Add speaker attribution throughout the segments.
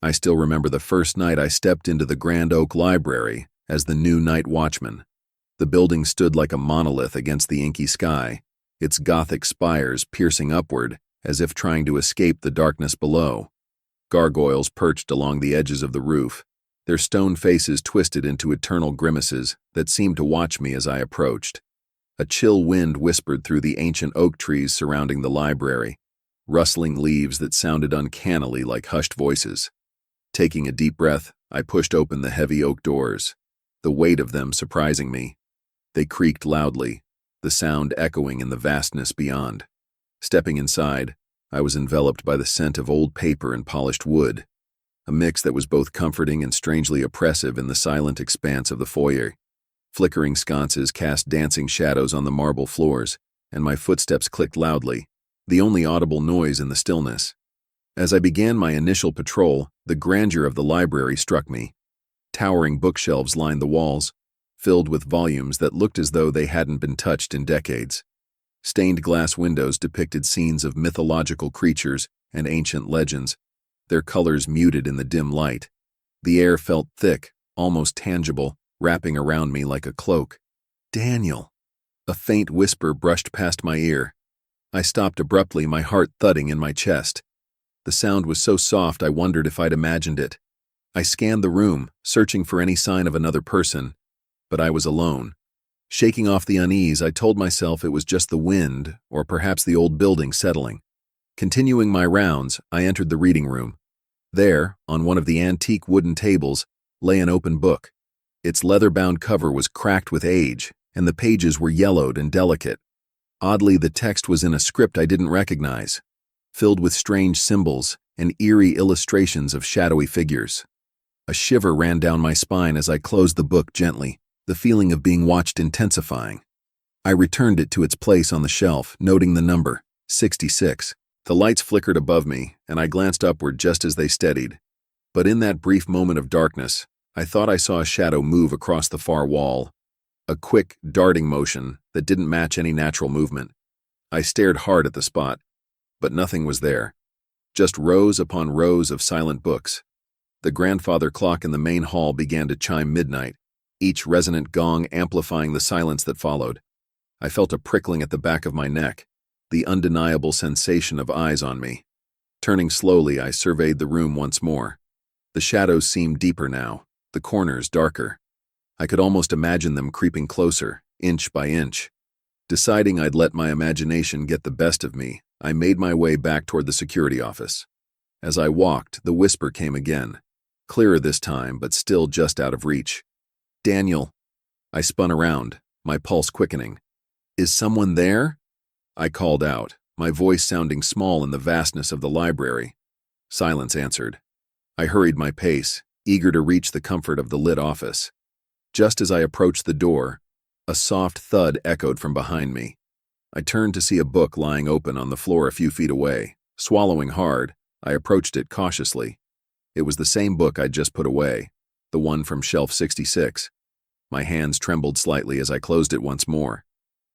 Speaker 1: I still remember the first night I stepped into the Grand Oak Library as the new night watchman. The building stood like a monolith against the inky sky, its Gothic spires piercing upward as if trying to escape the darkness below. Gargoyles perched along the edges of the roof, their stone faces twisted into eternal grimaces that seemed to watch me as I approached. A chill wind whispered through the ancient oak trees surrounding the library, rustling leaves that sounded uncannily like hushed voices. Taking a deep breath, I pushed open the heavy oak doors, the weight of them surprising me. They creaked loudly, the sound echoing in the vastness beyond. Stepping inside, I was enveloped by the scent of old paper and polished wood, a mix that was both comforting and strangely oppressive in the silent expanse of the foyer. Flickering sconces cast dancing shadows on the marble floors, and my footsteps clicked loudly, the only audible noise in the stillness. As I began my initial patrol, the grandeur of the library struck me. Towering bookshelves lined the walls, filled with volumes that looked as though they hadn't been touched in decades. Stained glass windows depicted scenes of mythological creatures and ancient legends, their colors muted in the dim light. The air felt thick, almost tangible, wrapping around me like a cloak. "Daniel!" A faint whisper brushed past my ear. I stopped abruptly, my heart thudding in my chest. The sound was so soft I wondered if I'd imagined it. I scanned the room, searching for any sign of another person, but I was alone. Shaking off the unease, I told myself it was just the wind, or perhaps the old building settling. Continuing my rounds, I entered the reading room. There, on one of the antique wooden tables, lay an open book. Its leather-bound cover was cracked with age, and the pages were yellowed and delicate. Oddly, the text was in a script I didn't recognize, filled with strange symbols and eerie illustrations of shadowy figures. A shiver ran down my spine as I closed the book gently, the feeling of being watched intensifying. I returned it to its place on the shelf, noting the number, 66. The lights flickered above me, and I glanced upward just as they steadied. But in that brief moment of darkness, I thought I saw a shadow move across the far wall, a quick, darting motion that didn't match any natural movement. I stared hard at the spot, but nothing was there. Just rows upon rows of silent books. The grandfather clock in the main hall began to chime midnight, each resonant gong amplifying the silence that followed. I felt a prickling at the back of my neck, the undeniable sensation of eyes on me. Turning slowly, I surveyed the room once more. The shadows seemed deeper now, the corners darker. I could almost imagine them creeping closer, inch by inch. Deciding I'd let my imagination get the best of me, I made my way back toward the security office. As I walked, the whisper came again, clearer this time, but still just out of reach. "Daniel." I spun around, my pulse quickening. "Is someone there?" I called out, my voice sounding small in the vastness of the library. Silence answered. I hurried my pace, eager to reach the comfort of the lit office. Just as I approached the door, a soft thud echoed from behind me. I turned to see a book lying open on the floor a few feet away. Swallowing hard, I approached it cautiously. It was the same book I'd just put away, the one from shelf 66. My hands trembled slightly as I closed it once more.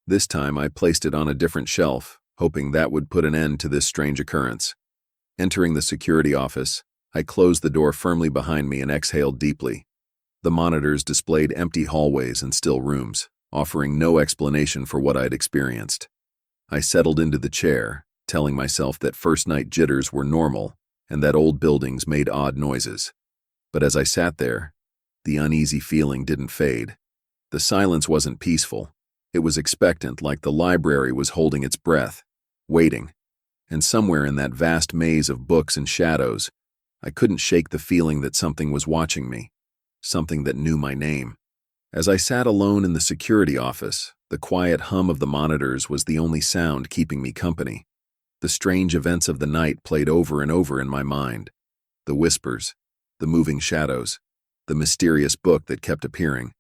Speaker 1: This time I placed it on a different shelf, hoping that would put an end to this strange occurrence. Entering the security office, I closed the door firmly behind me and exhaled deeply. The monitors displayed empty hallways and still rooms, offering no explanation for what I'd experienced. I settled into the chair, telling myself that first-night jitters were normal and that old buildings made odd noises. But as I sat there, the uneasy feeling didn't fade. The silence wasn't peaceful. It was expectant, like the library was holding its breath, waiting. And somewhere in that vast maze of books and shadows, I couldn't shake the feeling that something was watching me, something that knew my name. As I sat alone in the security office, the quiet hum of the monitors was the only sound keeping me company. The strange events of the night played over and over in my mind. The whispers, the moving shadows, the mysterious book that kept appearing.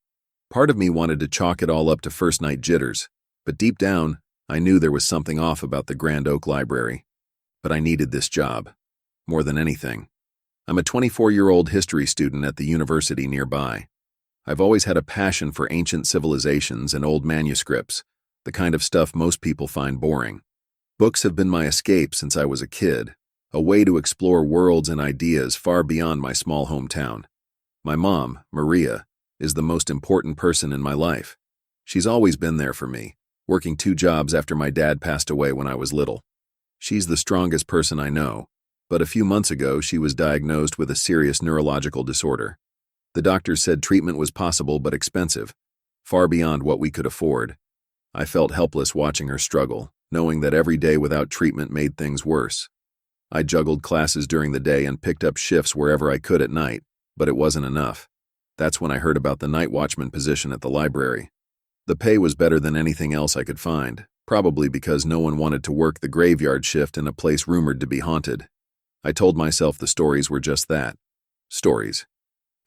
Speaker 1: Part of me wanted to chalk it all up to first-night jitters, but deep down, I knew there was something off about the Grand Oak Library. But I needed this job, more than anything. I'm a 24-year-old history student at the university nearby. I've always had a passion for ancient civilizations and old manuscripts, the kind of stuff most people find boring. Books have been my escape since I was a kid, a way to explore worlds and ideas far beyond my small hometown. My mom, Maria, is the most important person in my life. She's always been there for me, working 2 jobs after my dad passed away when I was little. She's the strongest person I know, but a few months ago she was diagnosed with a serious neurological disorder. The doctors said treatment was possible but expensive, far beyond what we could afford. I felt helpless watching her struggle, knowing that every day without treatment made things worse. I juggled classes during the day and picked up shifts wherever I could at night, but it wasn't enough. That's when I heard about the night watchman position at the library. The pay was better than anything else I could find, probably because no one wanted to work the graveyard shift in a place rumored to be haunted. I told myself the stories were just that, stories.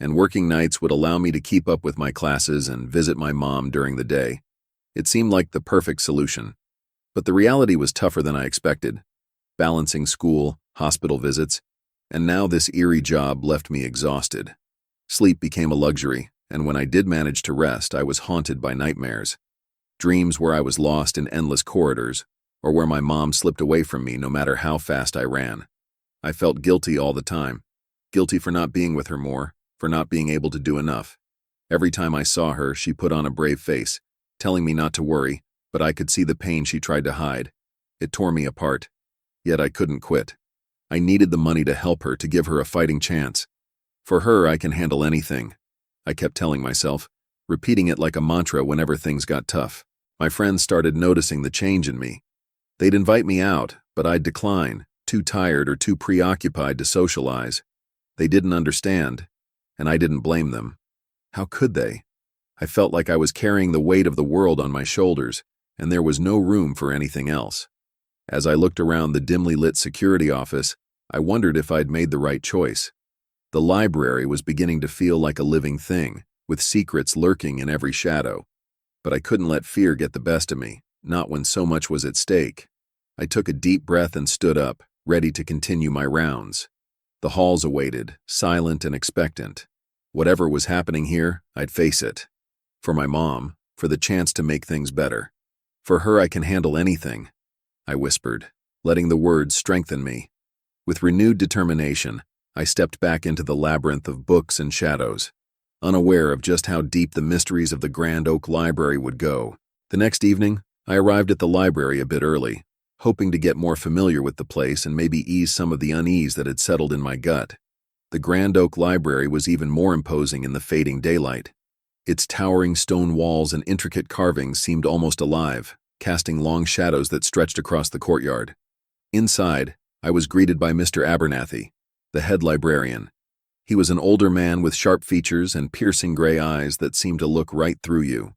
Speaker 1: And working nights would allow me to keep up with my classes and visit my mom during the day. It seemed like the perfect solution. But the reality was tougher than I expected. Balancing school, hospital visits, and now this eerie job left me exhausted. Sleep became a luxury, and when I did manage to rest, I was haunted by nightmares. Dreams where I was lost in endless corridors, or where my mom slipped away from me no matter how fast I ran. I felt guilty all the time. Guilty for not being with her more, for not being able to do enough. Every time I saw her, she put on a brave face, telling me not to worry, but I could see the pain she tried to hide. It tore me apart. Yet I couldn't quit. I needed the money to help her, to give her a fighting chance. For her, I can handle anything, I kept telling myself, repeating it like a mantra whenever things got tough. My friends started noticing the change in me. They'd invite me out, but I'd decline, too tired or too preoccupied to socialize. They didn't understand, and I didn't blame them. How could they? I felt like I was carrying the weight of the world on my shoulders, and there was no room for anything else. As I looked around the dimly lit security office, I wondered if I'd made the right choice. The library was beginning to feel like a living thing, with secrets lurking in every shadow. But I couldn't let fear get the best of me, not when so much was at stake. I took a deep breath and stood up, ready to continue my rounds. The halls awaited, silent and expectant. Whatever was happening here, I'd face it. For my mom, for the chance to make things better. For her, I can handle anything, I whispered, letting the words strengthen me. With renewed determination, I stepped back into the labyrinth of books and shadows, unaware of just how deep the mysteries of the Grand Oak Library would go. The next evening, I arrived at the library a bit early, hoping to get more familiar with the place and maybe ease some of the unease that had settled in my gut. The Grand Oak Library was even more imposing in the fading daylight. Its towering stone walls and intricate carvings seemed almost alive, casting long shadows that stretched across the courtyard. Inside, I was greeted by Mr. Abernathy, the head librarian. He was an older man with sharp features and piercing gray eyes that seemed to look right through you.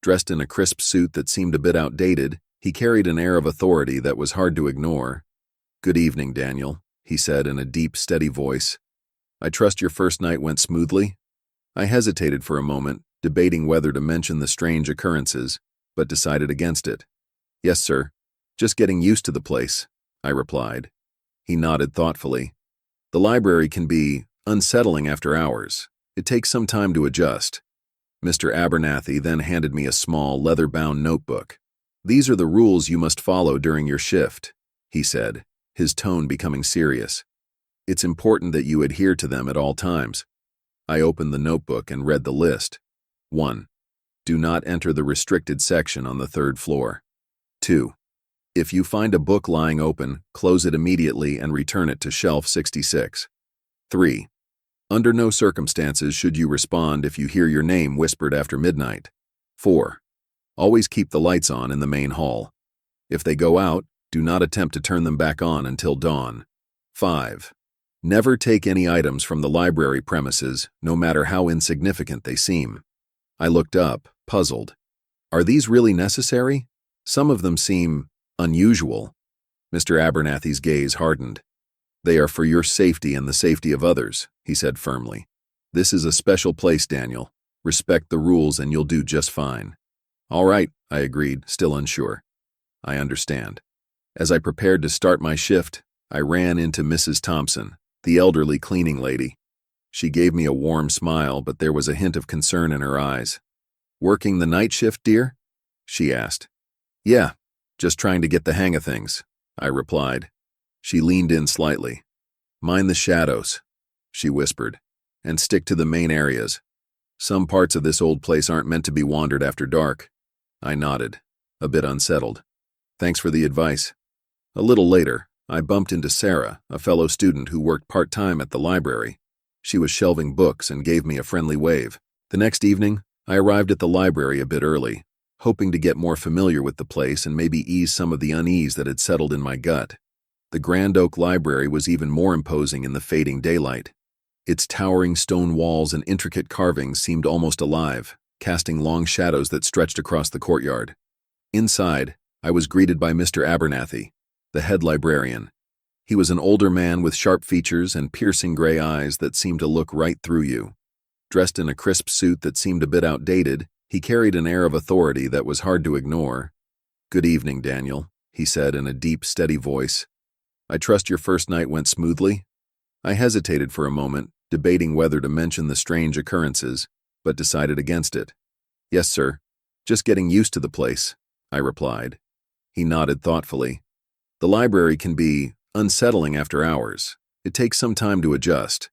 Speaker 1: Dressed in a crisp suit that seemed a bit outdated, he carried an air of authority that was hard to ignore. "Good evening, Daniel," he said in a deep, steady voice. "I trust your first night went smoothly?" I hesitated for a moment, debating whether to mention the strange occurrences, but decided against it. "Yes, sir. Just getting used to the place," I replied. He nodded thoughtfully. "The library can be unsettling after hours. It takes some time to adjust." Mr. Abernathy then handed me a small, leather-bound notebook. "These are the rules you must follow during your shift," he said, his tone becoming serious. "It's important that you adhere to them at all times." I opened the notebook and read the list. 1. Do not enter the restricted section on the 3rd floor. 2. If you find a book lying open, close it immediately and return it to shelf 66. 3. Under no circumstances should you respond if you hear your name whispered after midnight. 4. Always keep the lights on in the main hall. If they go out, do not attempt to turn them back on until dawn. 5. Never take any items from the library premises, no matter how insignificant they seem. I looked up, puzzled. Are these really necessary? Some of them seem unusual. Mr. Abernathy's gaze hardened. "They are for your safety and the safety of others," he said firmly. "This is a special place, Daniel. Respect the rules and you'll do just fine." "All right," I agreed, still unsure. "I understand." As I prepared to start my shift, I ran into Mrs. Thompson, the elderly cleaning lady. She gave me a warm smile, but there was a hint of concern in her eyes. "Working the night shift, dear?" she asked. "Yeah, just trying to get the hang of things," I replied. She leaned in slightly. "Mind the shadows," she whispered, "and stick to the main areas. Some parts of this old place aren't meant to be wandered after dark." I nodded, a bit unsettled. "Thanks for the advice." A little later, I bumped into Sarah, a fellow student who worked part-time at the library. She was shelving books and gave me a friendly wave. The next evening, I arrived at the library a bit early, hoping to get more familiar with the place and maybe ease some of the unease that had settled in my gut. The Grand Oak Library was even more imposing in the fading daylight. Its towering stone walls and intricate carvings seemed almost alive, casting long shadows that stretched across the courtyard. Inside, I was greeted by Mr. Abernathy, the head librarian. He was an older man with sharp features and piercing gray eyes that seemed to look right through you. Dressed in a crisp suit that seemed a bit outdated, he carried an air of authority that was hard to ignore. "Good evening, Daniel," he said in a deep, steady voice. "I trust your first night went smoothly?" I hesitated for a moment, debating whether to mention the strange occurrences, but decided against it. "Yes, sir. Just getting used to the place," I replied. He nodded thoughtfully. "The library can be unsettling after hours. It takes some time to adjust."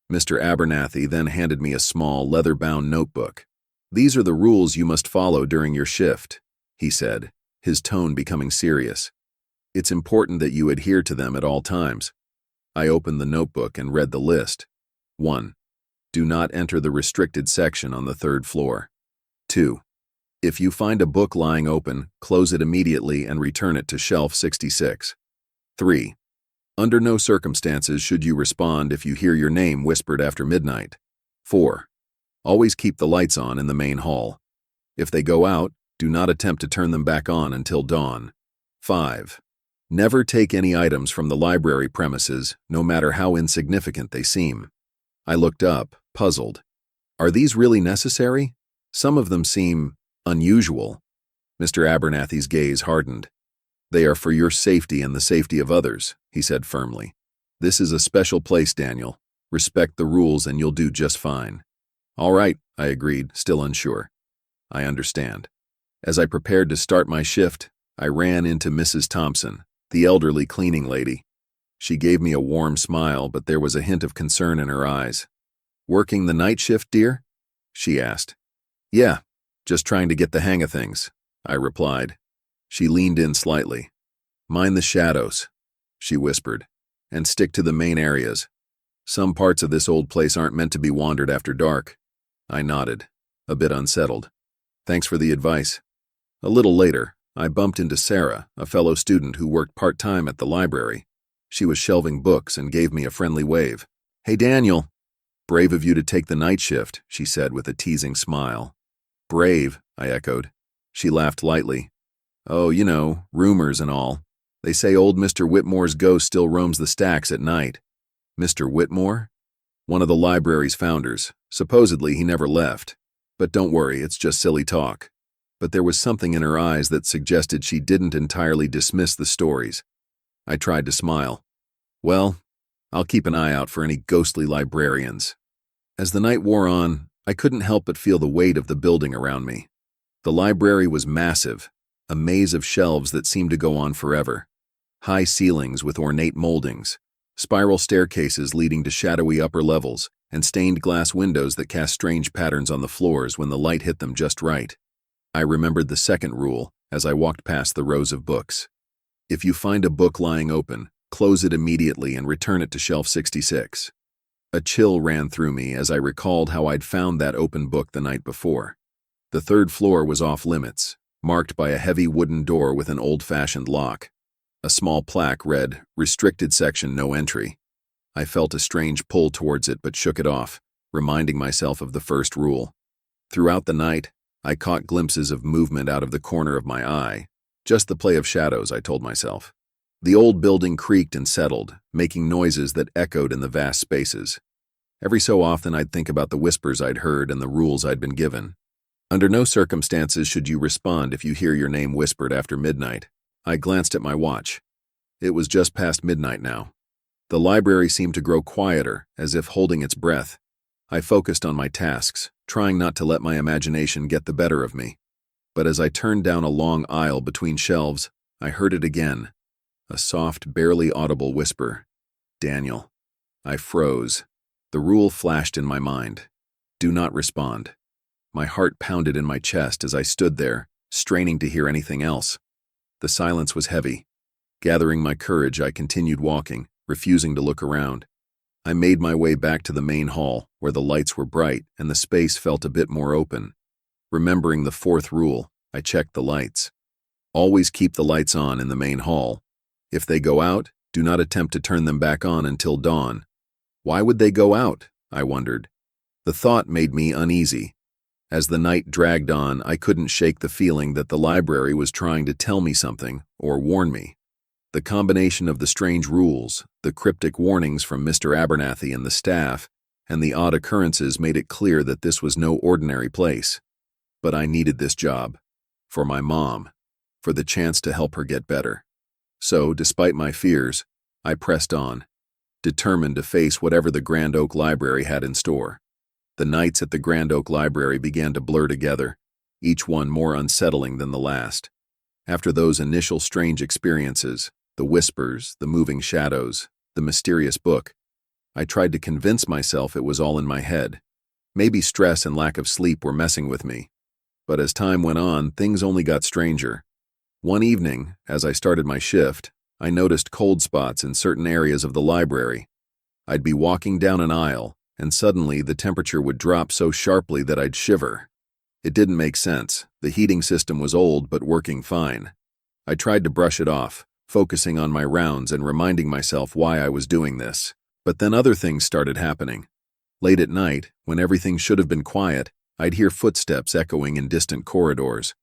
Speaker 1: Mr. Abernathy then handed me a small, leather-bound notebook. "These are the rules you must follow during your shift," he said, his tone becoming serious. "It's important that you adhere to them at all times." I opened the notebook and read the list. 1. Do not enter the restricted section on the 3rd floor. 2. If you find a book lying open, close it immediately and return it to shelf 66. 3. Under no circumstances should you respond if you hear your name whispered after midnight. 4. Always keep the lights on in the main hall. If they go out, do not attempt to turn them back on until dawn. 5. Never take any items from the library premises, no matter how insignificant they seem. I looked up, puzzled. Are these really necessary? Some of them seem unusual. Mr. Abernathy's gaze hardened. "They are for your safety and the safety of others," he said firmly. "This is a special place, Daniel. Respect the rules and you'll do just fine." "All right," I agreed, still unsure. "I understand." As I prepared to start my shift, I ran into Mrs. Thompson, the elderly cleaning lady. She gave me a warm smile, but there was a hint of concern in her eyes. "Working the night shift, dear?" she asked. "Yeah, just trying to get the hang of things," I replied. She leaned in slightly. "Mind the shadows," she whispered, "and stick to the main areas. Some parts of this old place aren't meant to be wandered after dark." I nodded, a bit unsettled. "Thanks for the advice." A little later, I bumped into Sarah, a fellow student who worked part-time at the library. She was shelving books and gave me a friendly wave. "Hey, Daniel." "Brave of you to take the night shift," she said with a teasing smile. "Brave," I echoed. She laughed lightly. "Oh, you know, rumors and all. They say old Mr. Whitmore's ghost still roams the stacks at night." "Mr. Whitmore?" "One of the library's founders. Supposedly he never left. But don't worry, it's just silly talk." But there was something in her eyes that suggested she didn't entirely dismiss the stories. I tried to smile. "Well, I'll keep an eye out for any ghostly librarians." As the night wore on, I couldn't help but feel the weight of the building around me. The library was massive, a maze of shelves that seemed to go on forever. High ceilings with ornate moldings, spiral staircases leading to shadowy upper levels, and stained glass windows that cast strange patterns on the floors when the light hit them just right. I remembered the second rule as I walked past the rows of books. If you find a book lying open, close it immediately and return it to shelf 66. A chill ran through me as I recalled how I'd found that open book the night before. The 3rd floor was off limits, marked by a heavy wooden door with an old-fashioned lock. A small plaque read, "Restricted Section, No Entry." I felt a strange pull towards it but shook it off, reminding myself of the first rule. Throughout the night, I caught glimpses of movement out of the corner of my eye. Just the play of shadows, I told myself. The old building creaked and settled, making noises that echoed in the vast spaces. Every so often I'd think about the whispers I'd heard and the rules I'd been given. Under no circumstances should you respond if you hear your name whispered after midnight. I glanced at my watch. It was just past midnight now. The library seemed to grow quieter, as if holding its breath. I focused on my tasks, trying not to let my imagination get the better of me. But as I turned down a long aisle between shelves, I heard it again. A soft, barely audible whisper. Daniel. I froze. The rule flashed in my mind. Do not respond. My heart pounded in my chest as I stood there, straining to hear anything else. The silence was heavy. Gathering my courage, I continued walking, refusing to look around. I made my way back to the main hall, where the lights were bright and the space felt a bit more open. Remembering the fourth rule, I checked the lights. Always keep the lights on in the main hall. If they go out, do not attempt to turn them back on until dawn. Why would they go out? I wondered. The thought made me uneasy. As the night dragged on, I couldn't shake the feeling that the library was trying to tell me something or warn me. The combination of the strange rules, the cryptic warnings from Mr. Abernathy and the staff, and the odd occurrences made it clear that this was no ordinary place. But I needed this job. For my mom. For the chance to help her get better. So, despite my fears, I pressed on, determined to face whatever the Grand Oak Library had in store. The nights at the Grand Oak Library began to blur together, each one more unsettling than the last. After those initial strange experiences, the whispers, the moving shadows, the mysterious book, I tried to convince myself it was all in my head. Maybe stress and lack of sleep were messing with me. But as time went on, things only got stranger. One evening, as I started my shift, I noticed cold spots in certain areas of the library. I'd be walking down an aisle, and suddenly the temperature would drop so sharply that I'd shiver. It didn't make sense. The heating system was old but working fine. I tried to brush it off, focusing on my rounds and reminding myself why I was doing this. But then other things started happening. Late at night, when everything should have been quiet, I'd hear footsteps echoing in distant corridors.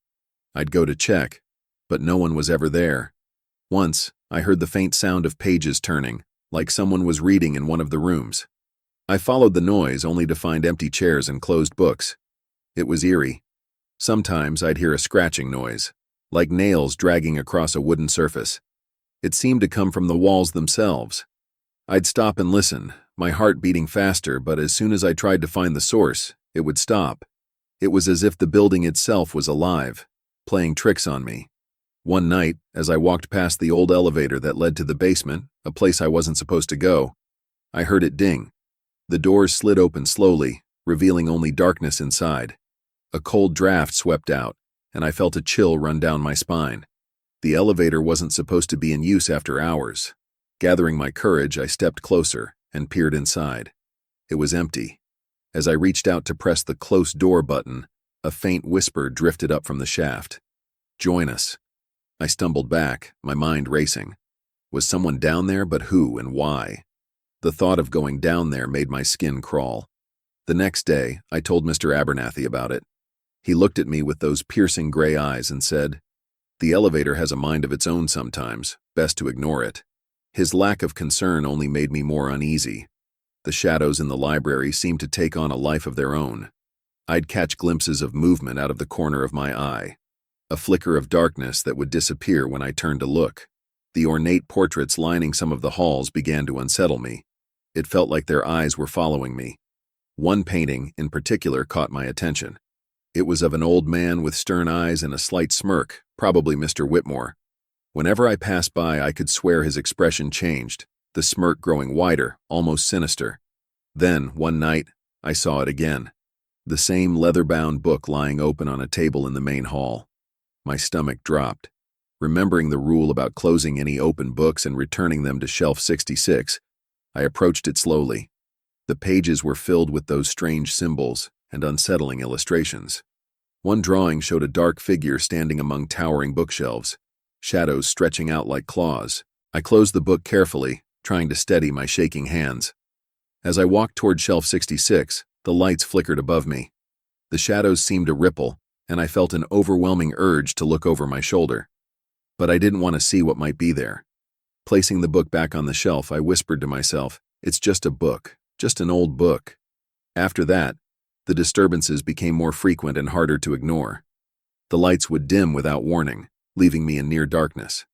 Speaker 1: I'd go to check, but no one was ever there. Once, I heard the faint sound of pages turning, like someone was reading in one of the rooms. I followed the noise only to find empty chairs and closed books. It was eerie. Sometimes I'd hear a scratching noise, like nails dragging across a wooden surface. It seemed to come from the walls themselves. I'd stop and listen, my heart beating faster, but as soon as I tried to find the source, it would stop. It was as if the building itself was alive, playing tricks on me. One night, as I walked past the old elevator that led to the basement, a place I wasn't supposed to go, I heard it ding. The doors slid open slowly, revealing only darkness inside. A cold draft swept out, and I felt a chill run down my spine. The elevator wasn't supposed to be in use after hours. Gathering my courage, I stepped closer and peered inside. It was empty. As I reached out to press the close door button, a faint whisper drifted up from the shaft. Join us. I stumbled back, my mind racing. Was someone down there, but who and why? The thought of going down there made my skin crawl. The next day, I told Mr. Abernathy about it. He looked at me with those piercing gray eyes and said, "The elevator has a mind of its own sometimes, best to ignore it." His lack of concern only made me more uneasy. The shadows in the library seemed to take on a life of their own. I'd catch glimpses of movement out of the corner of my eye, a flicker of darkness that would disappear when I turned to look. The ornate portraits lining some of the halls began to unsettle me. It felt like their eyes were following me. One painting, in particular, caught my attention. It was of an old man with stern eyes and a slight smirk, probably Mr. Whitmore. Whenever I passed by, I could swear his expression changed, the smirk growing wider, almost sinister. Then, one night, I saw it again. The same leather-bound book lying open on a table in the main hall. My stomach dropped. Remembering the rule about closing any open books and returning them to shelf 66, I approached it slowly. The pages were filled with those strange symbols and unsettling illustrations. One drawing showed a dark figure standing among towering bookshelves, shadows stretching out like claws. I closed the book carefully, trying to steady my shaking hands. As I walked toward shelf 66, the lights flickered above me. The shadows seemed to ripple, and I felt an overwhelming urge to look over my shoulder. But I didn't want to see what might be there. Placing the book back on the shelf, I whispered to myself, "It's just a book, just an old book." After that, the disturbances became more frequent and harder to ignore. The lights would dim without warning, leaving me in near darkness.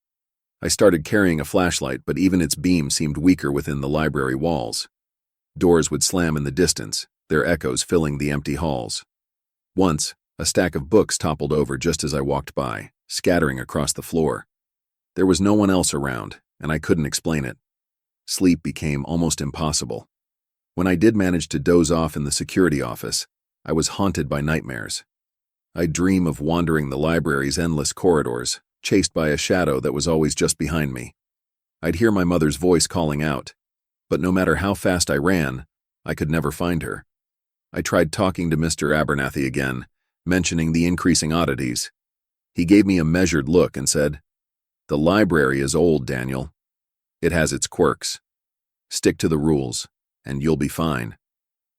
Speaker 1: I started carrying a flashlight, but even its beam seemed weaker within the library walls. Doors would slam in the distance, their echoes filling the empty halls. Once, a stack of books toppled over just as I walked by, scattering across the floor. There was no one else around, and I couldn't explain it. Sleep became almost impossible. When I did manage to doze off in the security office, I was haunted by nightmares. I'd dream of wandering the library's endless corridors, chased by a shadow that was always just behind me. I'd hear my mother's voice calling out, but no matter how fast I ran, I could never find her. I tried talking to Mr. Abernathy again, mentioning the increasing oddities. He gave me a measured look and said, "The library is old, Daniel. It has its quirks. Stick to the rules, and you'll be fine."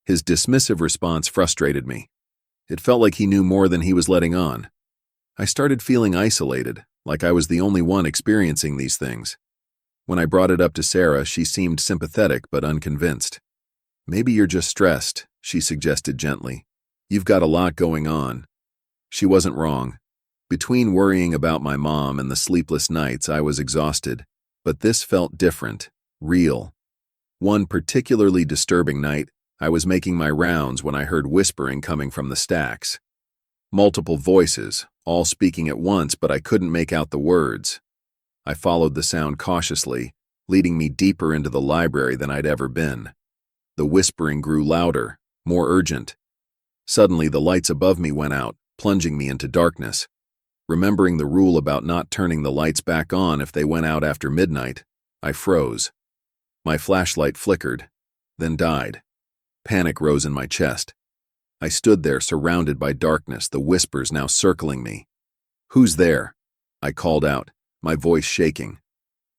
Speaker 1: His dismissive response frustrated me. It felt like he knew more than he was letting on. I started feeling isolated, like I was the only one experiencing these things. When I brought it up to Sarah, she seemed sympathetic but unconvinced. "Maybe you're just stressed," she suggested gently. "You've got a lot going on." She wasn't wrong. Between worrying about my mom and the sleepless nights, I was exhausted. But this felt different, real. One particularly disturbing night, I was making my rounds when I heard whispering coming from the stacks. Multiple voices, all speaking at once, but I couldn't make out the words. I followed the sound cautiously, leading me deeper into the library than I'd ever been. The whispering grew louder, more urgent. Suddenly, the lights above me went out, plunging me into darkness. Remembering the rule about not turning the lights back on if they went out after midnight, I froze. My flashlight flickered, then died. Panic rose in my chest. I stood there surrounded by darkness, the whispers now circling me. "Who's there?" I called out, my voice shaking.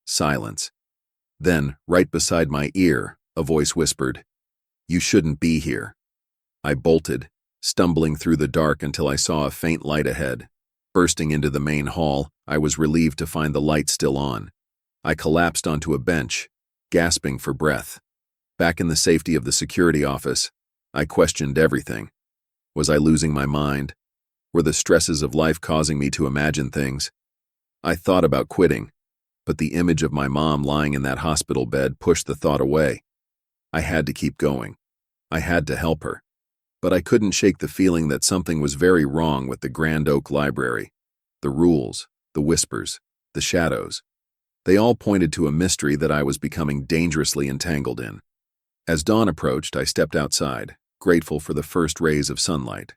Speaker 1: Silence. Then, right beside my ear, a voice whispered, "You shouldn't be here." I bolted, stumbling through the dark until I saw a faint light ahead. Bursting into the main hall, I was relieved to find the light still on. I collapsed onto a bench, gasping for breath. Back in the safety of the security office, I questioned everything. Was I losing my mind? Were the stresses of life causing me to imagine things? I thought about quitting, but the image of my mom lying in that hospital bed pushed the thought away. I had to keep going. I had to help her. But I couldn't shake the feeling that something was very wrong with the Grand Oak Library. The rules, the whispers, the shadows. They all pointed to a mystery that I was becoming dangerously entangled in. As dawn approached, I stepped outside, grateful for the first rays of sunlight.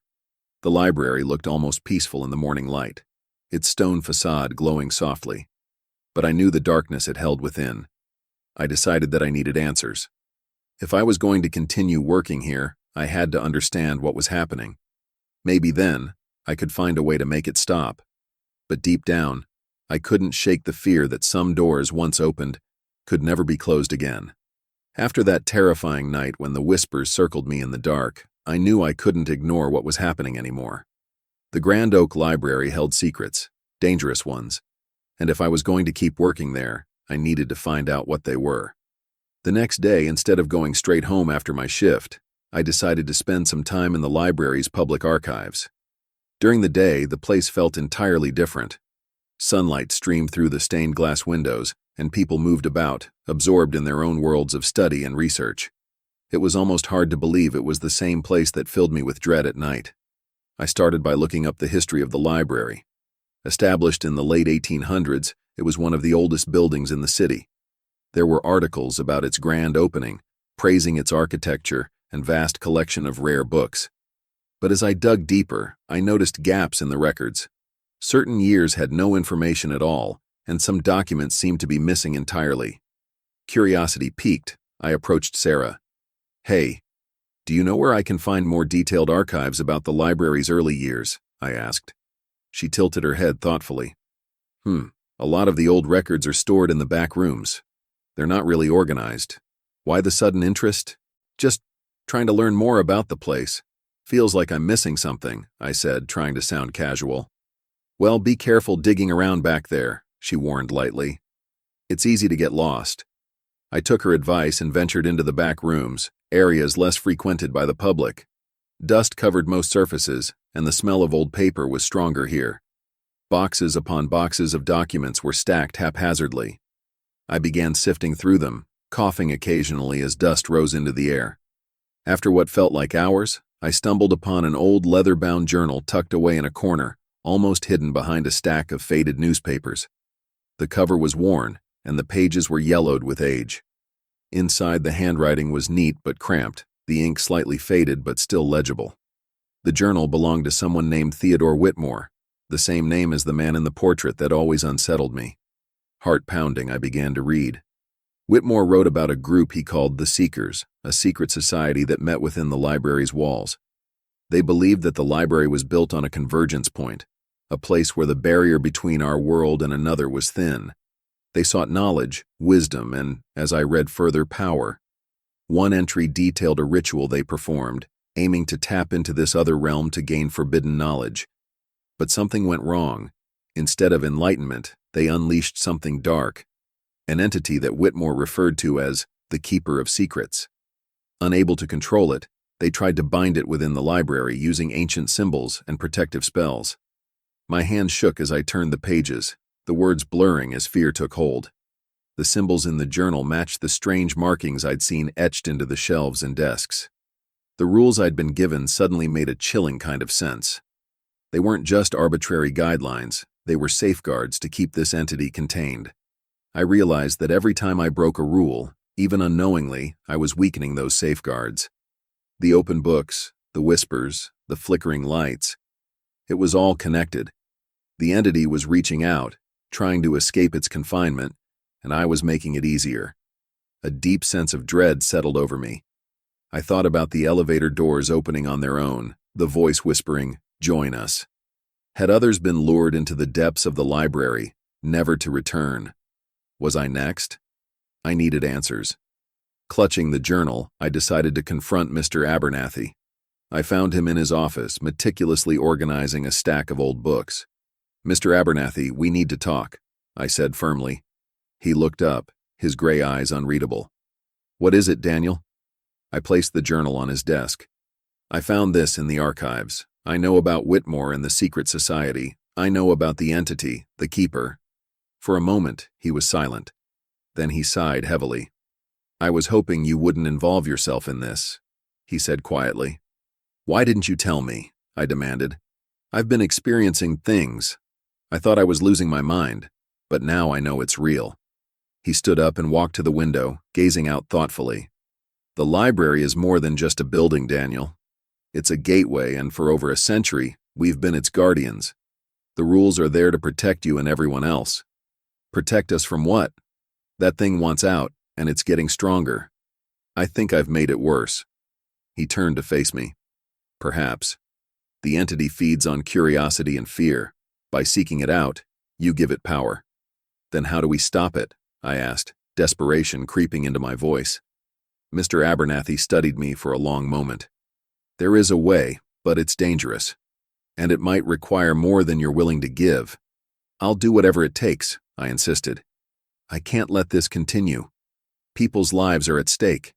Speaker 1: The library looked almost peaceful in the morning light, its stone facade glowing softly. But I knew the darkness it held within. I decided that I needed answers. If I was going to continue working here, I had to understand what was happening. Maybe then, I could find a way to make it stop. But deep down, I couldn't shake the fear that some doors, once opened, could never be closed again. After that terrifying night when the whispers circled me in the dark, I knew I couldn't ignore what was happening anymore. The Grand Oak Library held secrets, dangerous ones, and if I was going to keep working there, I needed to find out what they were. The next day, instead of going straight home after my shift, I decided to spend some time in the library's public archives. During the day, the place felt entirely different. Sunlight streamed through the stained glass windows, and people moved about, absorbed in their own worlds of study and research. It was almost hard to believe it was the same place that filled me with dread at night. I started by looking up the history of the library. Established in the late 1800s, it was one of the oldest buildings in the city. There were articles about its grand opening, praising its architecture and vast collection of rare books. But as I dug deeper, I noticed gaps in the records. Certain years had no information at all, and some documents seemed to be missing entirely. Curiosity piqued, I approached Sarah. "Hey, do you know where I can find more detailed archives about the library's early years?" I asked. She tilted her head thoughtfully. A lot of the old records are stored in the back rooms. They're not really organized. Why the sudden interest? Just trying to learn more about the place. Feels like I'm missing something, I said, trying to sound casual. "Well, be careful digging around back there," she warned lightly. "It's easy to get lost." I took her advice and ventured into the back rooms, areas less frequented by the public. Dust covered most surfaces, and the smell of old paper was stronger here. Boxes upon boxes of documents were stacked haphazardly. I began sifting through them, coughing occasionally as dust rose into the air. After what felt like hours, I stumbled upon an old leather-bound journal tucked away in a corner, almost hidden behind a stack of faded newspapers. The cover was worn, and the pages were yellowed with age. Inside, the handwriting was neat but cramped, the ink slightly faded but still legible. The journal belonged to someone named Theodore Whitmore, the same name as the man in the portrait that always unsettled me. Heart pounding, I began to read. Whitmore wrote about a group he called the Seekers, a secret society that met within the library's walls. They believed that the library was built on a convergence point, a place where the barrier between our world and another was thin. They sought knowledge, wisdom, and, as I read further, power. One entry detailed a ritual they performed, aiming to tap into this other realm to gain forbidden knowledge. But something went wrong. Instead of enlightenment, they unleashed something dark, an entity that Whitmore referred to as the Keeper of Secrets. Unable to control it, they tried to bind it within the library using ancient symbols and protective spells. My hand shook as I turned the pages, the words blurring as fear took hold. The symbols in the journal matched the strange markings I'd seen etched into the shelves and desks. The rules I'd been given suddenly made a chilling kind of sense. They weren't just arbitrary guidelines, they were safeguards to keep this entity contained. I realized that every time I broke a rule, even unknowingly, I was weakening those safeguards. The open books, the whispers, the flickering lights. It was all connected. The entity was reaching out, trying to escape its confinement, and I was making it easier. A deep sense of dread settled over me. I thought about the elevator doors opening on their own, the voice whispering, "Join us." Had others been lured into the depths of the library, never to return? Was I next? I needed answers. Clutching the journal, I decided to confront Mr. Abernathy. I found him in his office, meticulously organizing a stack of old books. "Mr. Abernathy, we need to talk," I said firmly. He looked up, his gray eyes unreadable. "What is it, Daniel?" I placed the journal on his desk. "I found this in the archives. I know about Whitmore and the secret society. I know about the entity, the Keeper." For a moment, he was silent. Then he sighed heavily. "I was hoping you wouldn't involve yourself in this," he said quietly. "Why didn't you tell me?" I demanded. "I've been experiencing things. I thought I was losing my mind, but now I know it's real." He stood up and walked to the window, gazing out thoughtfully. "The library is more than just a building, Daniel. It's a gateway, and for over a century, we've been its guardians. The rules are there to protect you and everyone else." "Protect us from what?" "That thing wants out, and it's getting stronger. I think I've made it worse." He turned to face me. "Perhaps. The entity feeds on curiosity and fear. By seeking it out, you give it power." "Then how do we stop it?" I asked, desperation creeping into my voice. Mr. Abernathy studied me for a long moment. "There is a way, but it's dangerous. And it might require more than you're willing to give." "I'll do whatever it takes," I insisted. "I can't let this continue. People's lives are at stake."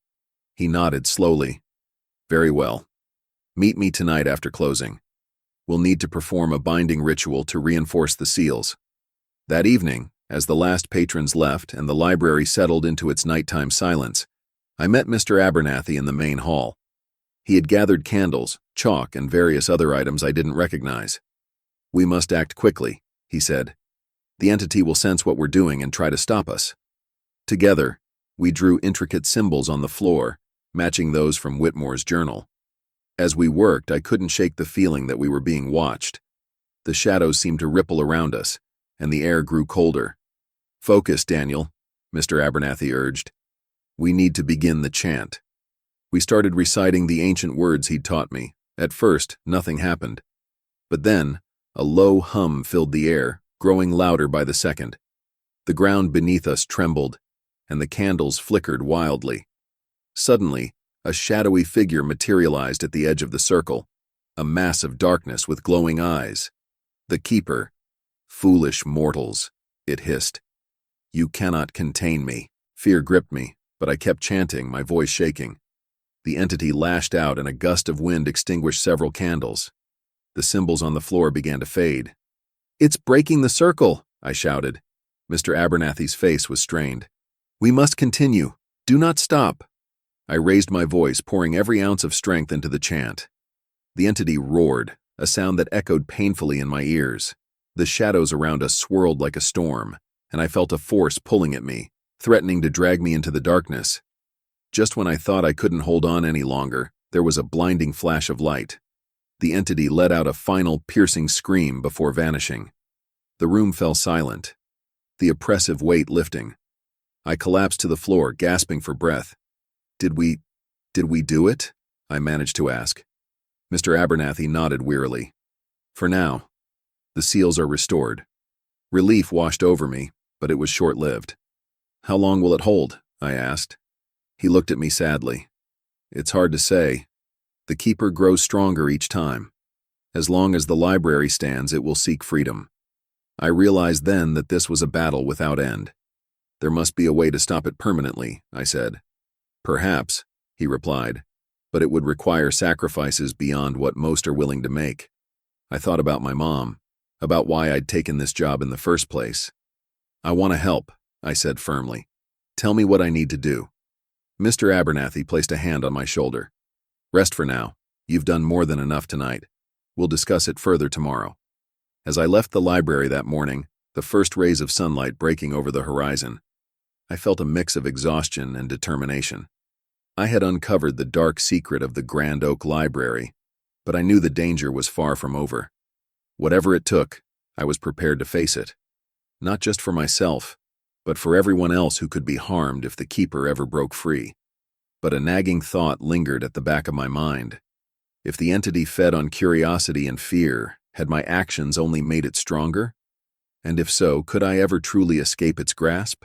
Speaker 1: He nodded slowly. "Very well. Meet me tonight after closing. We'll need to perform a binding ritual to reinforce the seals." That evening, as the last patrons left and the library settled into its nighttime silence, I met Mr. Abernathy in the main hall. He had gathered candles, chalk, and various other items I didn't recognize. "We must act quickly," he said. "The entity will sense what we're doing and try to stop us." Together, we drew intricate symbols on the floor, matching those from Whitmore's journal. As we worked, I couldn't shake the feeling that we were being watched. The shadows seemed to ripple around us, and the air grew colder. "Focus, Daniel," Mr. Abernathy urged. "We need to begin the chant." We started reciting the ancient words he'd taught me. At first, nothing happened. But then, a low hum filled the air, growing louder by the second. The ground beneath us trembled, and the candles flickered wildly. Suddenly, a shadowy figure materialized at the edge of the circle, a mass of darkness with glowing eyes. "The Keeper." "Foolish mortals," it hissed. "You cannot contain me." Fear gripped me, but I kept chanting, my voice shaking. The entity lashed out and a gust of wind extinguished several candles. The symbols on the floor began to fade. "It's breaking the circle," I shouted. Mr. Abernathy's face was strained. "We must continue. Do not stop." I raised my voice, pouring every ounce of strength into the chant. The entity roared, a sound that echoed painfully in my ears. The shadows around us swirled like a storm. and I felt a force pulling at me, threatening to drag me into the darkness. Just when I thought I couldn't hold on any longer, there was a blinding flash of light. The entity let out a final piercing scream before vanishing. The room fell silent, the oppressive weight lifting. I collapsed to the floor, gasping for breath. Did we do it? I managed to ask. Mr. Abernathy nodded wearily. For now. The seals are restored. Relief washed over me, but it was short-lived. How long will it hold? I asked. He looked at me sadly. It's hard to say. The keeper grows stronger each time. As long as the library stands, it will seek freedom. I realized then that this was a battle without end. There must be a way to stop it permanently, I said. Perhaps, he replied, but it would require sacrifices beyond what most are willing to make. I thought about my mom, about why I'd taken this job in the first place. I want to help, I said firmly. Tell me what I need to do. Mr. Abernathy placed a hand on my shoulder. Rest for now. You've done more than enough tonight. We'll discuss it further tomorrow. As I left the library that morning, the first rays of sunlight breaking over the horizon, I felt a mix of exhaustion and determination. I had uncovered the dark secret of the Grand Oak Library, but I knew the danger was far from over. Whatever it took, I was prepared to face it. Not just for myself, but for everyone else who could be harmed if the keeper ever broke free. But a nagging thought lingered at the back of my mind. If the entity fed on curiosity and fear, had my actions only made it stronger? And if so, could I ever truly escape its grasp?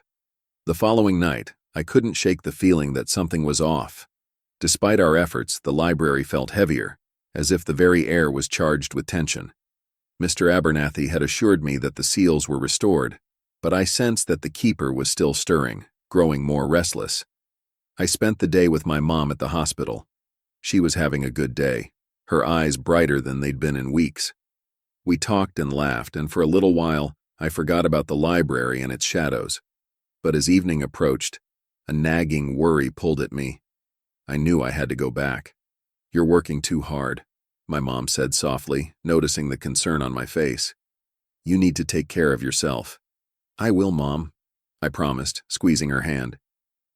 Speaker 1: The following night, I couldn't shake the feeling that something was off. Despite our efforts, the library felt heavier, as if the very air was charged with tension. Mr. Abernathy had assured me that the seals were restored, but I sensed that the keeper was still stirring, growing more restless. I spent the day with my mom at the hospital. She was having a good day, her eyes brighter than they'd been in weeks. We talked and laughed, and for a little while, I forgot about the library and its shadows. But as evening approached, a nagging worry pulled at me. I knew I had to go back. You're working too hard, my mom said softly, noticing the concern on my face. You need to take care of yourself. I will, Mom, I promised, squeezing her hand.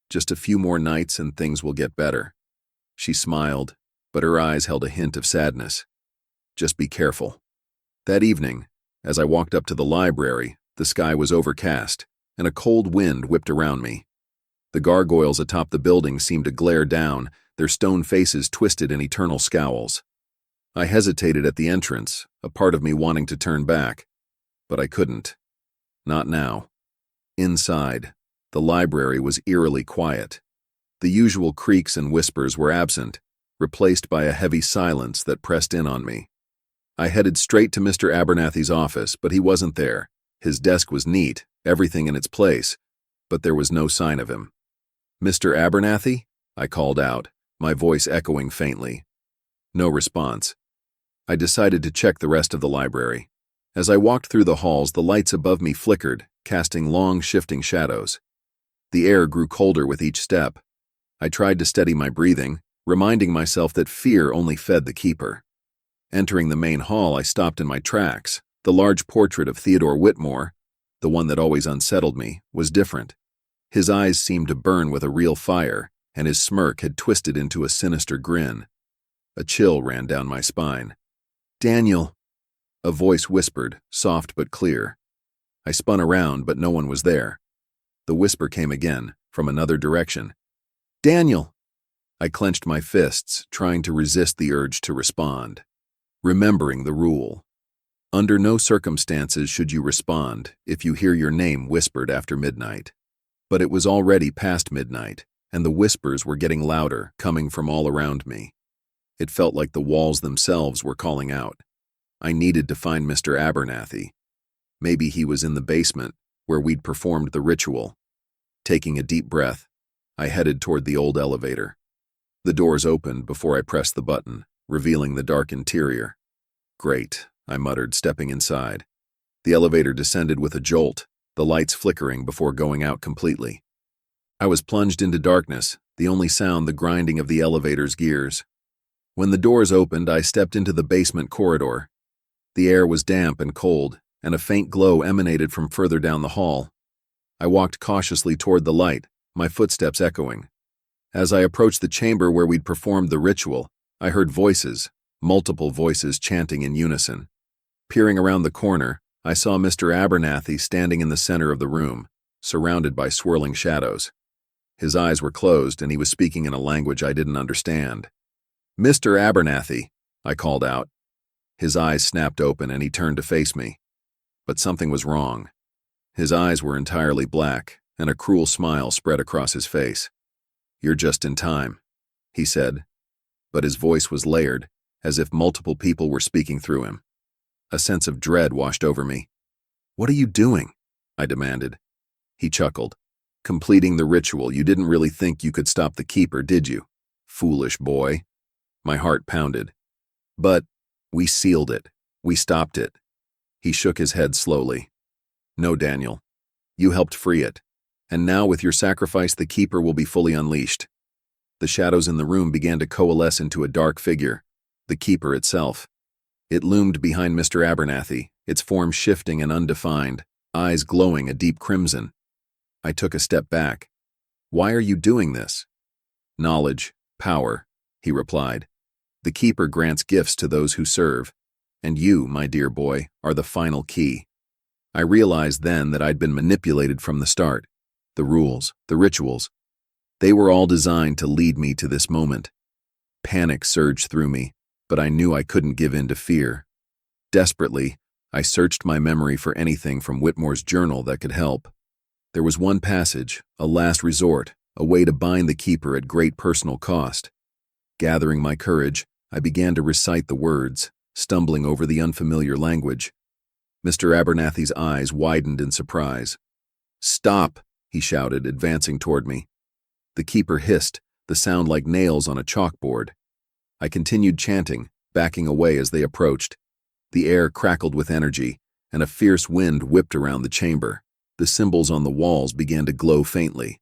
Speaker 1: Just a few more nights and things will get better. She smiled, but her eyes held a hint of sadness. Just be careful. That evening, as I walked up to the library, the sky was overcast, and a cold wind whipped around me. The gargoyles atop the building seemed to glare down, their stone faces twisted in eternal scowls. I hesitated at the entrance, a part of me wanting to turn back, but I couldn't. Not now. Inside, the library was eerily quiet. The usual creaks and whispers were absent, replaced by a heavy silence that pressed in on me. I headed straight to Mr. Abernathy's office, but he wasn't there. His desk was neat, everything in its place, but there was no sign of him. Mr. Abernathy? I called out, my voice echoing faintly. No response. I decided to check the rest of the library. As I walked through the halls, the lights above me flickered, casting long, shifting shadows. The air grew colder with each step. I tried to steady my breathing, reminding myself that fear only fed the keeper. Entering the main hall, I stopped in my tracks. The large portrait of Theodore Whitmore, the one that always unsettled me, was different. His eyes seemed to burn with a real fire, and his smirk had twisted into a sinister grin. A chill ran down my spine. Daniel! A voice whispered, soft but clear. I spun around, but no one was there. The whisper came again, from another direction. Daniel! I clenched my fists, trying to resist the urge to respond. Remembering the rule. Under no circumstances should you respond if you hear your name whispered after midnight. But it was already past midnight, and the whispers were getting louder, coming from all around me. It felt like the walls themselves were calling out. I needed to find Mr. Abernathy. Maybe he was in the basement, where we'd performed the ritual. Taking a deep breath, I headed toward the old elevator. The doors opened before I pressed the button, revealing the dark interior. Great, I muttered, stepping inside. The elevator descended with a jolt, the lights flickering before going out completely. I was plunged into darkness, the only sound the grinding of the elevator's gears. When the doors opened, I stepped into the basement corridor. The air was damp and cold, and a faint glow emanated from further down the hall. I walked cautiously toward the light, my footsteps echoing. As I approached the chamber where we'd performed the ritual, I heard voices, multiple voices chanting in unison. Peering around the corner, I saw Mr. Abernathy standing in the center of the room, surrounded by swirling shadows. His eyes were closed and he was speaking in a language I didn't understand. "Mr. Abernathy," I called out. His eyes snapped open and he turned to face me. But something was wrong. His eyes were entirely black, and a cruel smile spread across his face. "You're just in time," he said, but his voice was layered, as if multiple people were speaking through him. A sense of dread washed over me. "What are you doing?" I demanded. He chuckled. "Completing the ritual. You didn't really think you could stop the Keeper, did you? Foolish boy." My heart pounded. "But we sealed it. We stopped it." He shook his head slowly. "No, Daniel. You helped free it. And now with your sacrifice, the Keeper will be fully unleashed." The shadows in the room began to coalesce into a dark figure, the Keeper itself. It loomed behind Mr. Abernathy, its form shifting and undefined, eyes glowing a deep crimson. I took a step back. "Why are you doing this?" "Knowledge, power," he replied. "The Keeper grants gifts to those who serve, and you, my dear boy, are the final key." I realized then that I'd been manipulated from the start. The rules, the rituals, they were all designed to lead me to this moment. Panic surged through me, but I knew I couldn't give in to fear. Desperately, I searched my memory for anything from Whitmore's journal that could help. There was one passage, a last resort, a way to bind the Keeper at great personal cost. Gathering my courage, I began to recite the words, stumbling over the unfamiliar language. Mr. Abernathy's eyes widened in surprise. "Stop!" he shouted, advancing toward me. The Keeper hissed, the sound like nails on a chalkboard. I continued chanting, backing away as they approached. The air crackled with energy, and a fierce wind whipped around the chamber. The symbols on the walls began to glow faintly.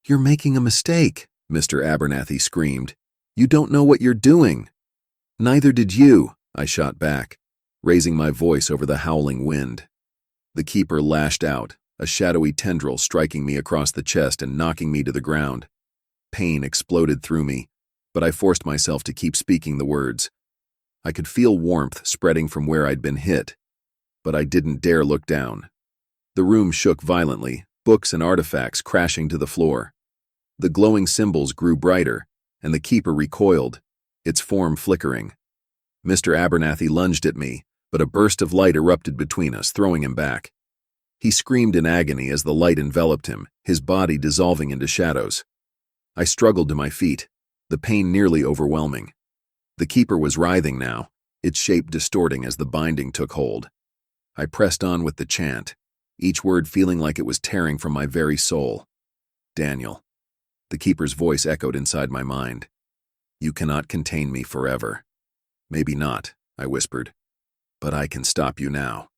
Speaker 1: "You're making a mistake," Mr. Abernathy screamed. "You don't know what you're doing." "Neither did you," I shot back, raising my voice over the howling wind. The Keeper lashed out, a shadowy tendril striking me across the chest and knocking me to the ground. Pain exploded through me, but I forced myself to keep speaking the words. I could feel warmth spreading from where I'd been hit, but I didn't dare look down. The room shook violently, books and artifacts crashing to the floor. The glowing symbols grew brighter, and the Keeper recoiled, its form flickering. Mr. Abernathy lunged at me, but a burst of light erupted between us, throwing him back. He screamed in agony as the light enveloped him, his body dissolving into shadows. I struggled to my feet, the pain nearly overwhelming. The Keeper was writhing now, its shape distorting as the binding took hold. I pressed on with the chant, each word feeling like it was tearing from my very soul. "Daniel." The Keeper's voice echoed inside my mind. "You cannot contain me forever." "Maybe not," I whispered, "but I can stop you now."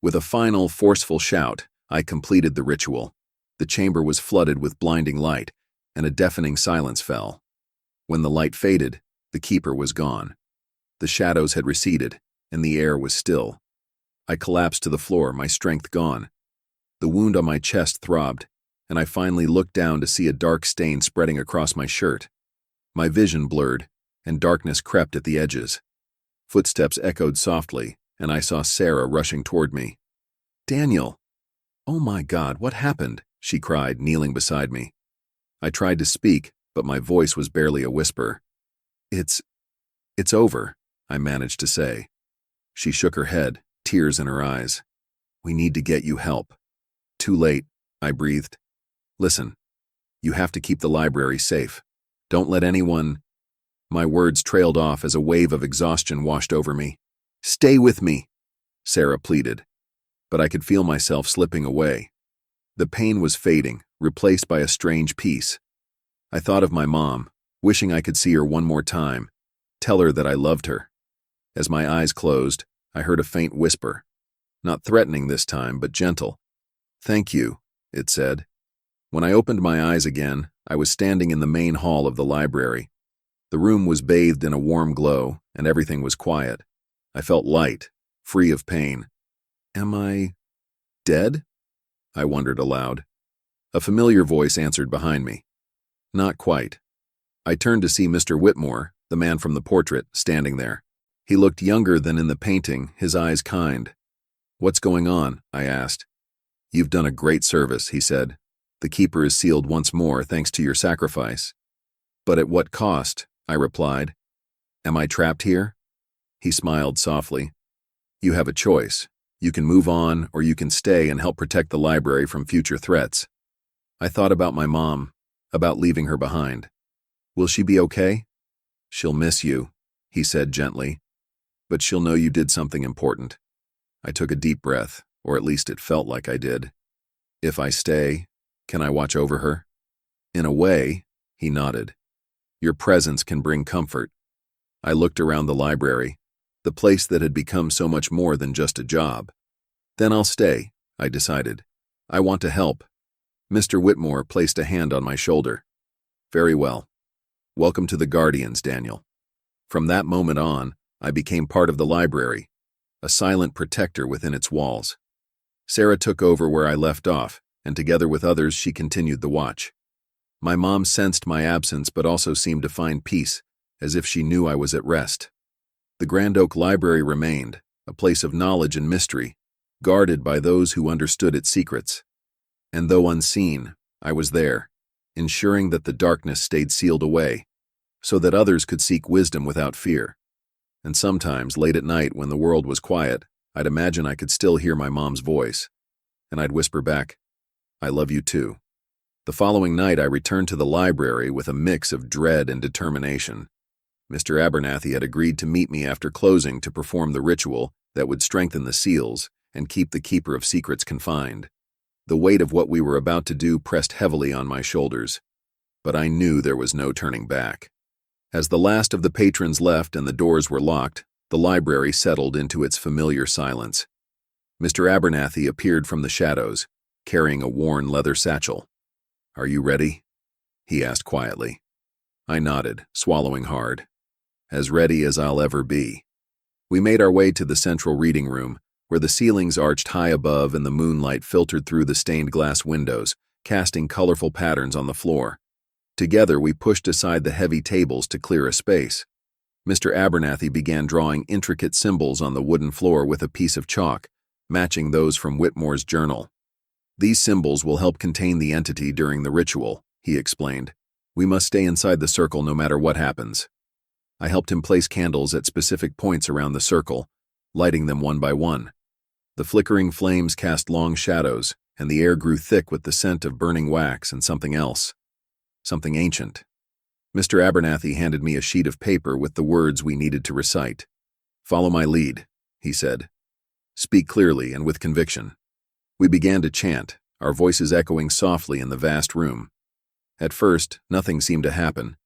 Speaker 1: With a final, forceful shout, I completed the ritual. The chamber was flooded with blinding light, and a deafening silence fell. When the light faded, the Keeper was gone. The shadows had receded, and the air was still. I collapsed to the floor, my strength gone. The wound on my chest throbbed, and I finally looked down to see a dark stain spreading across my shirt. My vision blurred, and darkness crept at the edges. Footsteps echoed softly, and I saw Sarah rushing toward me. "Daniel!" "Oh my God, what happened?" she cried, kneeling beside me. I tried to speak, but my voice was barely a whisper. It's over," I managed to say. She shook her head, tears in her eyes. "We need to get you help." "Too late," I breathed. "Listen, you have to keep the library safe. Don't let anyone—" My words trailed off as a wave of exhaustion washed over me. "Stay with me," Sarah pleaded, but I could feel myself slipping away. The pain was fading, replaced by a strange peace. I thought of my mom, wishing I could see her one more time, tell her that I loved her. As my eyes closed, I heard a faint whisper, not threatening this time, but gentle. "Thank you," it said. When I opened my eyes again, I was standing in the main hall of the library. The room was bathed in a warm glow, and everything was quiet. I felt light, free of pain. "Am I dead?" I wondered aloud. A familiar voice answered behind me. Not quite. I turned to see Mr. Whitmore, the man from the portrait, standing there. He looked younger than in the painting, his eyes kind. What's going on? I asked. You've done a great service, he said. The keeper is sealed once more thanks to your sacrifice. But at what cost? I replied. Am I trapped here? He smiled softly. You have a choice. You can move on, or you can stay and help protect the library from future threats. I thought about my mom, about leaving her behind. Will she be okay? She'll miss you, he said gently. But she'll know you did something important. I took a deep breath, or at least it felt like I did. If I stay, can I watch over her? In a way, he nodded. Your presence can bring comfort. I looked around the library, the place that had become so much more than just a job. Then I'll stay, I decided. I want to help. Mr. Whitmore placed a hand on my shoulder. Very well. Welcome to the Guardians, Daniel. From that moment on, I became part of the library, a silent protector within its walls. Sarah took over where I left off, and together with others she continued the watch. My mom sensed my absence but also seemed to find peace, as if she knew I was at rest. The Grand Oak Library remained, a place of knowledge and mystery, guarded by those who understood its secrets. And though unseen, I was there, ensuring that the darkness stayed sealed away, so that others could seek wisdom without fear. And sometimes, late at night when the world was quiet, I'd imagine I could still hear my mom's voice, and I'd whisper back, I love you too. The following night I returned to the library with a mix of dread and determination. Mr. Abernathy had agreed to meet me after closing to perform the ritual that would strengthen the seals and keep the Keeper of Secrets confined. The weight of what we were about to do pressed heavily on my shoulders, but I knew there was no turning back. As the last of the patrons left and the doors were locked, the library settled into its familiar silence. Mr. Abernathy appeared from the shadows, carrying a worn leather satchel. Are you ready? He asked quietly. I nodded, swallowing hard. As ready as I'll ever be. We made our way to the central reading room, where the ceilings arched high above and the moonlight filtered through the stained glass windows, casting colorful patterns on the floor. Together we pushed aside the heavy tables to clear a space. Mr. Abernathy began drawing intricate symbols on the wooden floor with a piece of chalk, matching those from Whitmore's journal. These symbols will help contain the entity during the ritual, he explained. We must stay inside the circle no matter what happens. I helped him place candles at specific points around the circle, lighting them one by one. The flickering flames cast long shadows, and the air grew thick with the scent of burning wax and something else. Something ancient. Mr. Abernathy handed me a sheet of paper with the words we needed to recite. Follow my lead, he said. Speak clearly and with conviction. We began to chant, our voices echoing softly in the vast room. At first, nothing seemed to happen.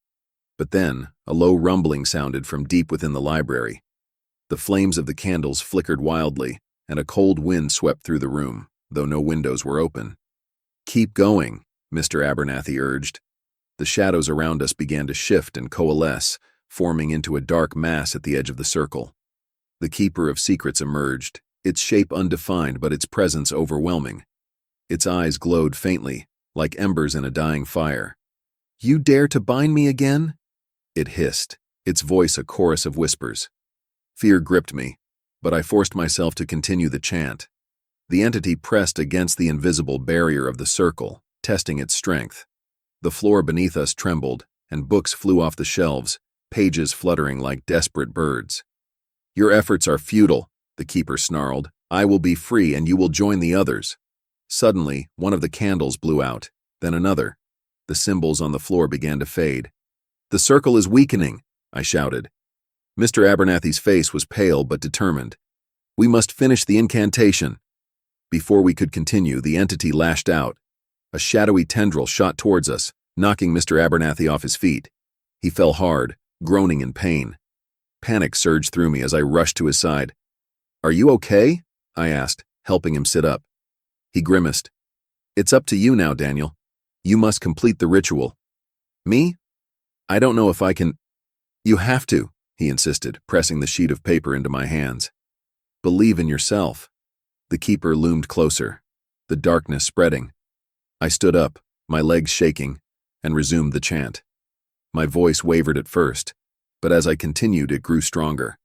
Speaker 1: But then, a low rumbling sounded from deep within the library. The flames of the candles flickered wildly, and a cold wind swept through the room, though no windows were open. Keep going, Mr. Abernathy urged. The shadows around us began to shift and coalesce, forming into a dark mass at the edge of the circle. The Keeper of Secrets emerged, its shape undefined but its presence overwhelming. Its eyes glowed faintly, like embers in a dying fire. You dare to bind me again? It hissed, its voice a chorus of whispers. Fear gripped me, but I forced myself to continue the chant. The entity pressed against the invisible barrier of the circle, testing its strength. The floor beneath us trembled, and books flew off the shelves, pages fluttering like desperate birds. Your efforts are futile, the keeper snarled. I will be free and you will join the others. Suddenly, one of the candles blew out, then another. The symbols on the floor began to fade. The circle is weakening, I shouted. Mr. Abernathy's face was pale but determined. We must finish the incantation. Before we could continue, the entity lashed out. A shadowy tendril shot towards us, knocking Mr. Abernathy off his feet. He fell hard, groaning in pain. Panic surged through me as I rushed to his side. Are you okay? I asked, helping him sit up. He grimaced. It's up to you now, Daniel. You must complete the ritual. Me? I don't know if I can. You have to, he insisted, pressing the sheet of paper into my hands. Believe in yourself. The keeper loomed closer, the darkness spreading. I stood up, my legs shaking, and resumed the chant. My voice wavered at first, but as I continued, it grew stronger.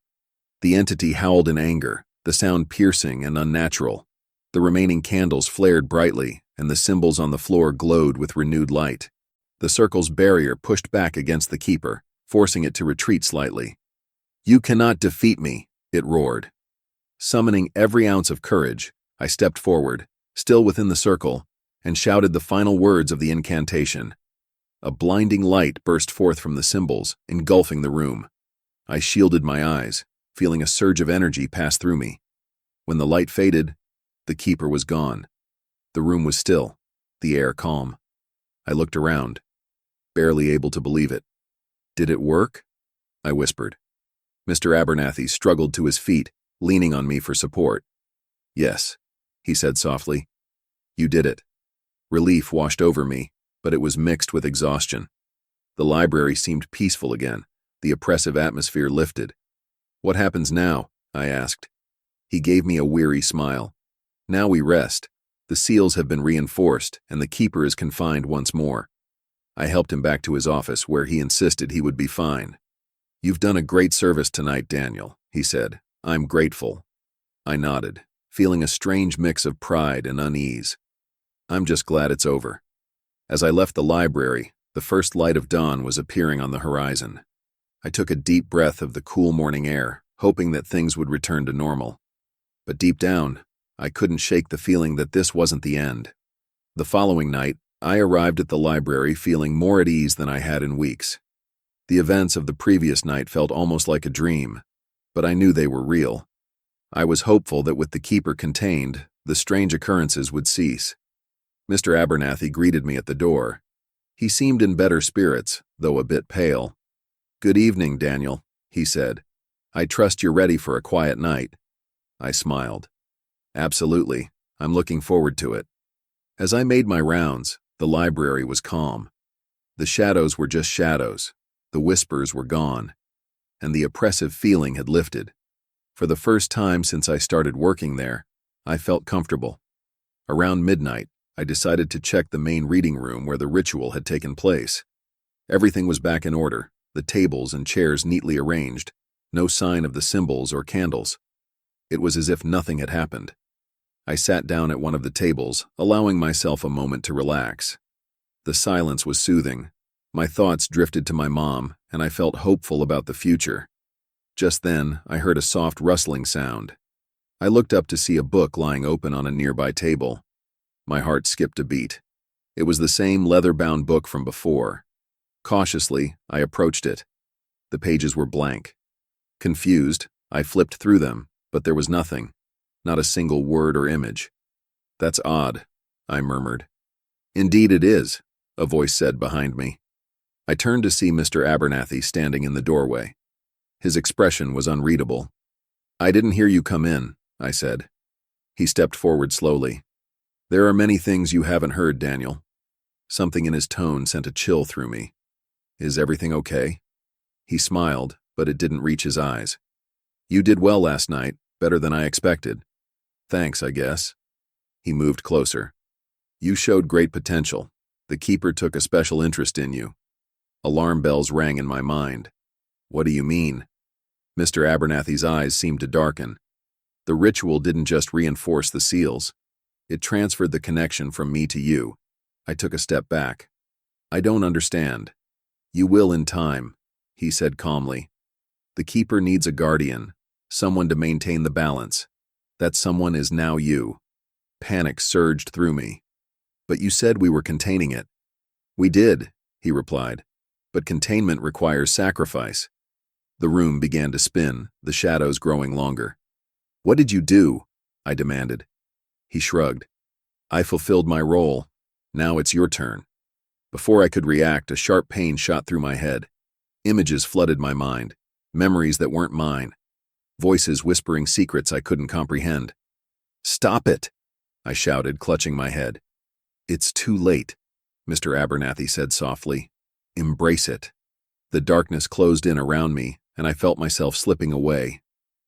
Speaker 1: The entity howled in anger, the sound piercing and unnatural. The remaining candles flared brightly, and the symbols on the floor glowed with renewed light. The circle's barrier pushed back against the keeper, forcing it to retreat slightly. "You cannot defeat me," it roared. Summoning every ounce of courage, I stepped forward, still within the circle, and shouted the final words of the incantation. A blinding light burst forth from the symbols, engulfing the room. I shielded my eyes, feeling a surge of energy pass through me. When the light faded, the keeper was gone. The room was still, the air calm. I looked around, barely able to believe it. "Did it work?" I whispered. Mr. Abernathy struggled to his feet, leaning on me for support. "Yes," he said softly. "You did it." Relief washed over me, but it was mixed with exhaustion. The library seemed peaceful again, the oppressive atmosphere lifted. "What happens now?" I asked. He gave me a weary smile. "Now we rest. The seals have been reinforced, and the keeper is confined once more." I helped him back to his office, where he insisted he would be fine. "You've done a great service tonight, Daniel," he said. "I'm grateful." I nodded, feeling a strange mix of pride and unease. "I'm just glad it's over." As I left the library, the first light of dawn was appearing on the horizon. I took a deep breath of the cool morning air, hoping that things would return to normal. But deep down, I couldn't shake the feeling that this wasn't the end. The following night, I arrived at the library feeling more at ease than I had in weeks. The events of the previous night felt almost like a dream, but I knew they were real. I was hopeful that with the keeper contained, the strange occurrences would cease. Mr. Abernathy greeted me at the door. He seemed in better spirits, though a bit pale. "Good evening, Daniel," he said. "I trust you're ready for a quiet night." I smiled. "Absolutely. I'm looking forward to it." As I made my rounds, the library was calm. The shadows were just shadows. The whispers were gone, and the oppressive feeling had lifted. For the first time since I started working there, I felt comfortable. Around midnight, I decided to check the main reading room where the ritual had taken place. Everything was back in order, the tables and chairs neatly arranged, no sign of the symbols or candles. It was as if nothing had happened. I sat down at one of the tables, allowing myself a moment to relax. The silence was soothing. My thoughts drifted to my mom, and I felt hopeful about the future. Just then, I heard a soft rustling sound. I looked up to see a book lying open on a nearby table. My heart skipped a beat. It was the same leather-bound book from before. Cautiously, I approached it. The pages were blank. Confused, I flipped through them, but there was nothing, not a single word or image. "That's odd," I murmured. "Indeed it is," a voice said behind me. I turned to see Mr. Abernathy standing in the doorway. His expression was unreadable. "I didn't hear you come in," I said. He stepped forward slowly. "There are many things you haven't heard, Daniel." Something in his tone sent a chill through me. "Is everything okay?" He smiled, but it didn't reach his eyes. "You did well last night, better than I expected." "Thanks, I guess." He moved closer. "You showed great potential. The keeper took a special interest in you." Alarm bells rang in my mind. "What do you mean?" Mr. Abernathy's eyes seemed to darken. "The ritual didn't just reinforce the seals. It transferred the connection from me to you." I took a step back. "I don't understand." "You will in time," he said calmly. "The keeper needs a guardian, someone to maintain the balance. That someone is now you." Panic surged through me. "But you said we were containing it." "We did," he replied. "But containment requires sacrifice." The room began to spin, the shadows growing longer. "What did you do?" I demanded. He shrugged. "I fulfilled my role. Now it's your turn." Before I could react, a sharp pain shot through my head. Images flooded my mind, memories that weren't mine, voices whispering secrets I couldn't comprehend. "Stop it!" I shouted, clutching my head. "It's too late," Mr. Abernathy said softly. "Embrace it." The darkness closed in around me, and I felt myself slipping away.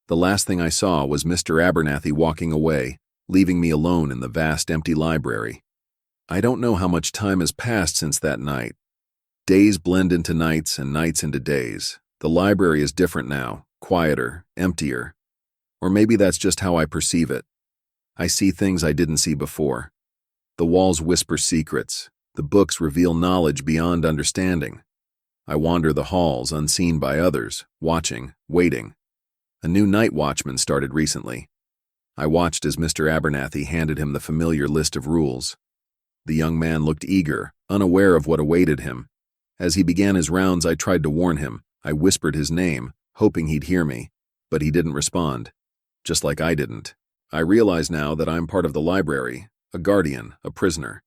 Speaker 1: The last thing I saw was Mr. Abernathy walking away, leaving me alone in the vast empty library. I don't know how much time has passed since that night. Days blend into nights and nights into days. The library is different now, quieter, emptier. Or maybe that's just how I perceive it. I see things I didn't see before. The walls whisper secrets. The books reveal knowledge beyond understanding. I wander the halls unseen by others, watching, waiting. A new night watchman started recently. I watched as Mr. Abernathy handed him the familiar list of rules. The young man looked eager, unaware of what awaited him. As he began his rounds, I tried to warn him. I whispered his name, hoping he'd hear me, but he didn't respond. Just like I didn't. I realize now that I'm part of the library, a guardian, a prisoner,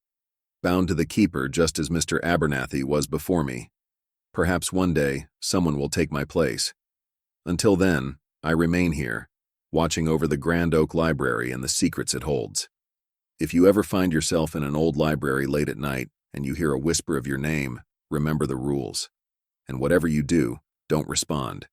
Speaker 1: bound to the keeper just as Mr. Abernathy was before me. Perhaps one day, someone will take my place. Until then, I remain here, watching over the Grand Oak Library and the secrets it holds. If you ever find yourself in an old library late at night and you hear a whisper of your name, remember the rules. And whatever you do, don't respond.